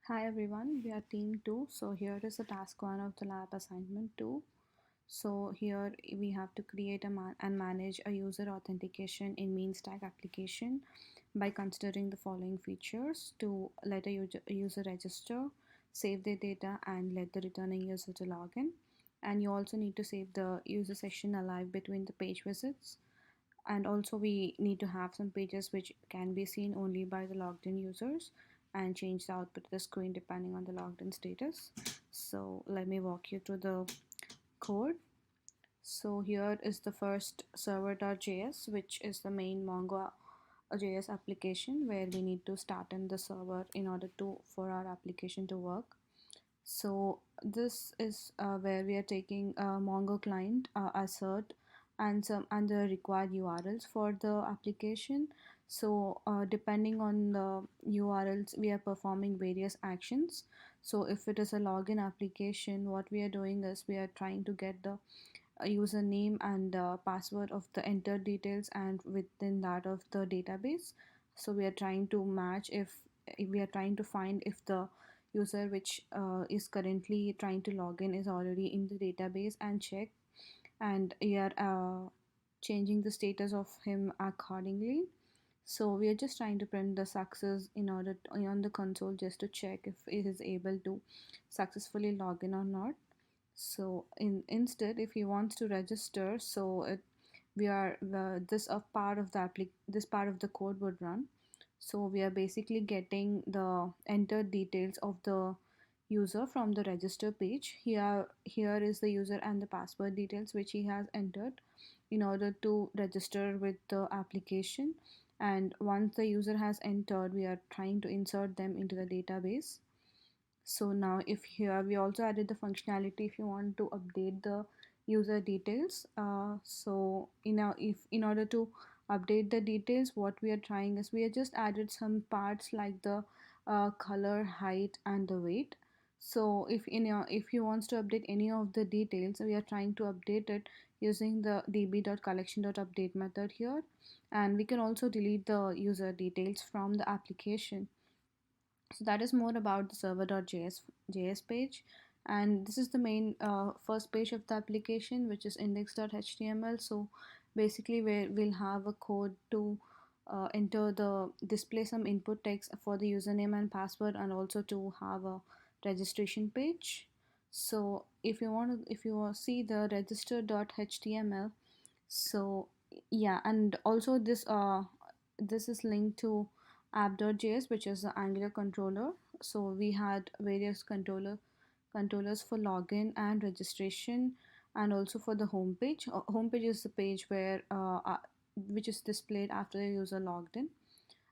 Hi everyone, we are team 2. So here is the task 1 of the lab assignment 2. So here we have to create and manage a user authentication in MeanStack application by considering the following features: to let a user register, save their data, and let the returning user to log in. And you also need to save the user session alive between the page visits. And also we need to have some pages which can be seen only by the logged in users and change the output of the screen depending on the logged in status. So let me walk you through the code. So here is the first server.js, which is the main Mongo JS application where we need to start in the server in order to for our application to work. So this is where we are taking a Mongo client, assert, and the required URLs for the application. So depending on the URLs, we are performing various actions. So if it is a login application, what we are doing is we are trying to get the username and password of the entered details and within that of the database. So we are trying to match if we are trying to find if the user which is currently trying to log in is already in the database and check, and we are changing the status of him accordingly. So we are just trying to print the success in order on the console just to check if it is able to successfully log in or not. So instead, if he wants to register, so we are this of part of the this part of the code would run. So we are basically getting the entered details of the user from the register page. Here is the user and the password details which he has entered in order to register with the application. And once the user has entered, we are trying to insert them into the database. So now if here we also added the functionality if you want to update the user details. So if in order to update the details, what we are trying is we have just added some parts like the color, height, and the weight. So if you wants to update any of the details, we are trying to update it using the db.collection.update method here. And we can also delete the user details from the application. So that is more about the server.js page, and this is the main first page of the application, which is index.html. So basically we'll have a code to enter the display some input text for the username and password, and also to have a registration page. So if you see the register.html, so yeah, and also this is linked to app.js, which is the Angular controller. So we had various controllers for login and registration, and also for the homepage. Homepage is the page where which is displayed after the user logged in.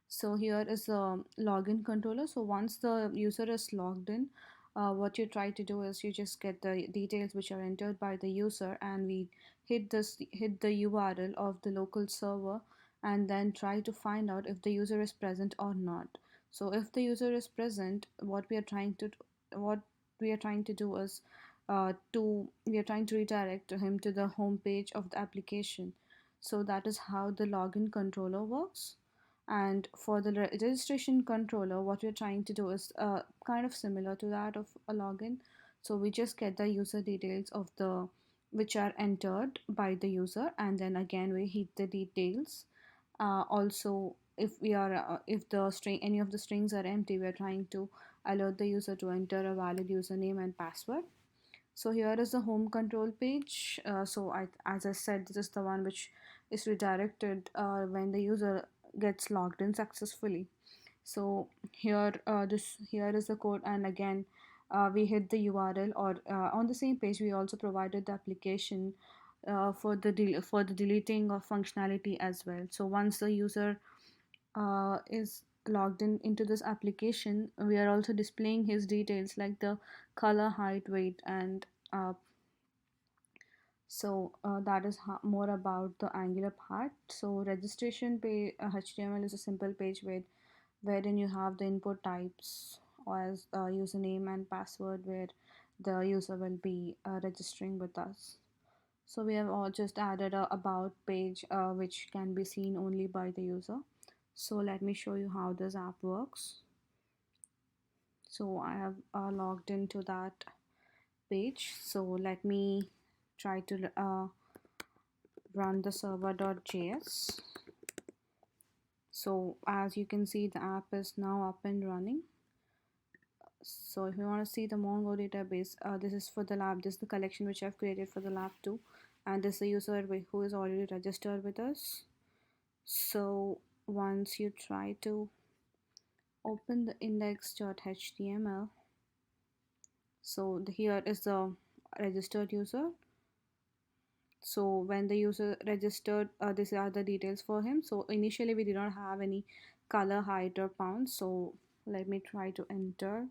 So here is a login controller. So once the user is logged in, what you try to do is you just get the details which are entered by the user, and we hit the URL of the local server, and then try to find out if the user is present or not. So if the user is present, what we are trying to do is to we are trying to redirect him to the home page of the application. So that is how the login controller works. And for the registration controller, what we're trying to do is kind of similar to that of a login. So we just get the user details of the which are entered by the user, and then again we hit the details. Also, if the string any of the strings are empty, we're trying to alert the user to enter a valid username and password. So here is the home control page. As I said, this is the one which is redirected when the user gets logged in successfully. So here is the code, and again we hit the URL, or on the same page we also provided the application for the deleting of functionality as well. So once the user is logged in into this application, we are also displaying his details like the color, height, weight, and that is more about the Angular part. So registration page HTML is a simple page wherein you have the input types as username and password, where the user will be registering with us. So we have all just added a about page which can be seen only by the user. So let me show you how this app works. So I have logged into that page. So let me try to run the server.js. So as you can see, the app is now up and running. So if you want to see the Mongo database, this is for the lab. This is the collection which I've created for the lab too, and this is the user who is already registered with us. So once you try to open the index.html, so here is the registered user. So when the user registered, these are the details for him. So initially we did not have any color, height or pound. So let me try to enter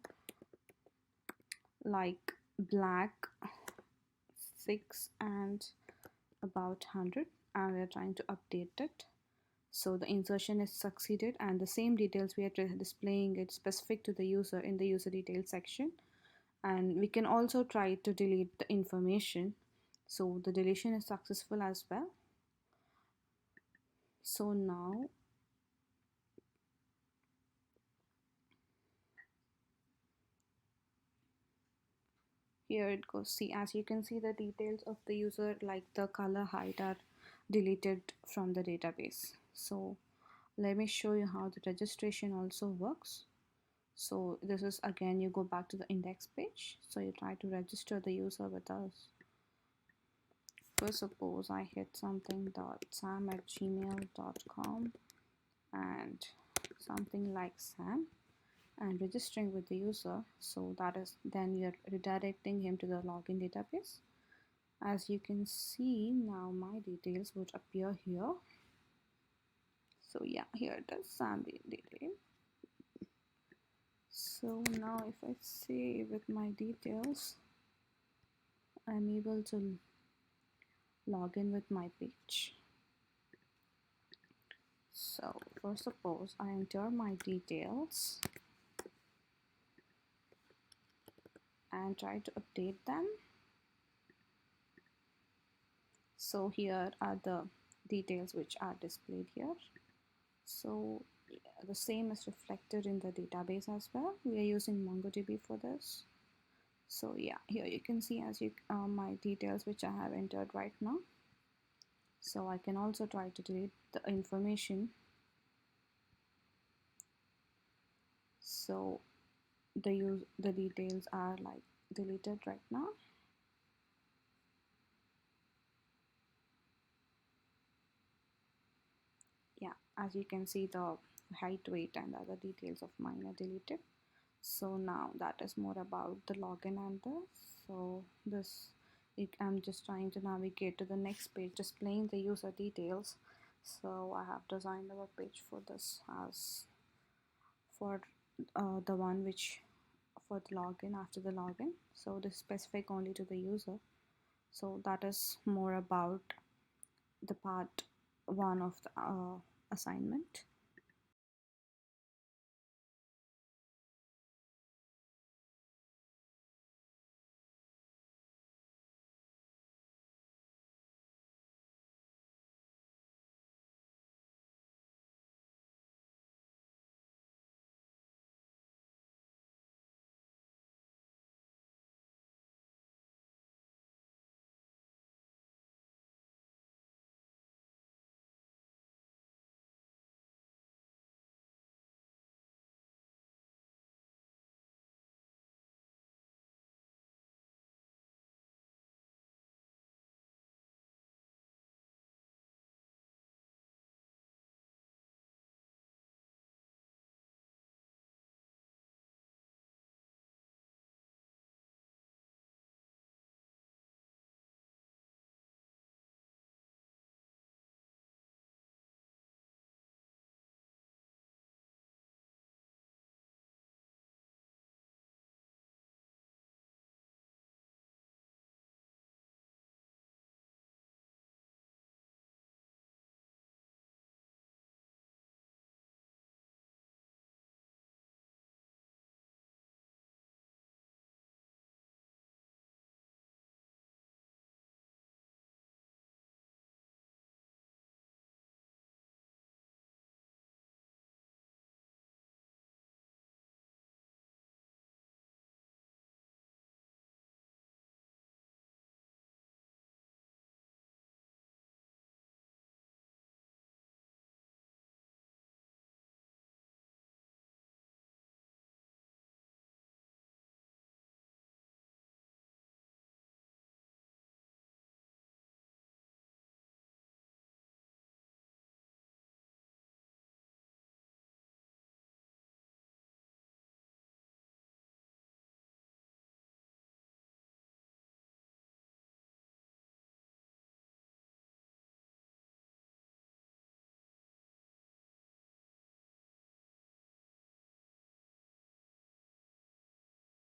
like black 6 and about 100, and we are trying to update it. So the insertion is succeeded, and the same details we are displaying it specific to the user in the user details section. And we can also try to delete the information. So the deletion is successful as well. So now here it goes. See, as you can see, the details of the user like the color, height are deleted from the database. So let me show you how the registration also works. So this is again, you go back to the index page. So you try to register the user with us. First, suppose I hit something .sam@gmail.com and something like Sam and registering with the user. So that is, then you're redirecting him to the login database. As you can see, now my details would appear here. So yeah, here it is, Sam detail. So now if I save with my details, I'm able to log in with my page. So first, suppose I enter my details and try to update them. So here are the details which are displayed here. So the same is reflected in the database as well. We are using MongoDB for this. So yeah, here you can see as you my details which I have entered right now. So I can also try to delete the information. So the details are like deleted right now. Yeah, as you can see, the height, weight and other details of mine are deleted. So now that is more about the login and this. So this, I'm just trying to navigate to the next page displaying the user details. So I have designed the web page for this as for the one which for the login after the login. So this is specific only to the user. So that is more about the part one of the assignment.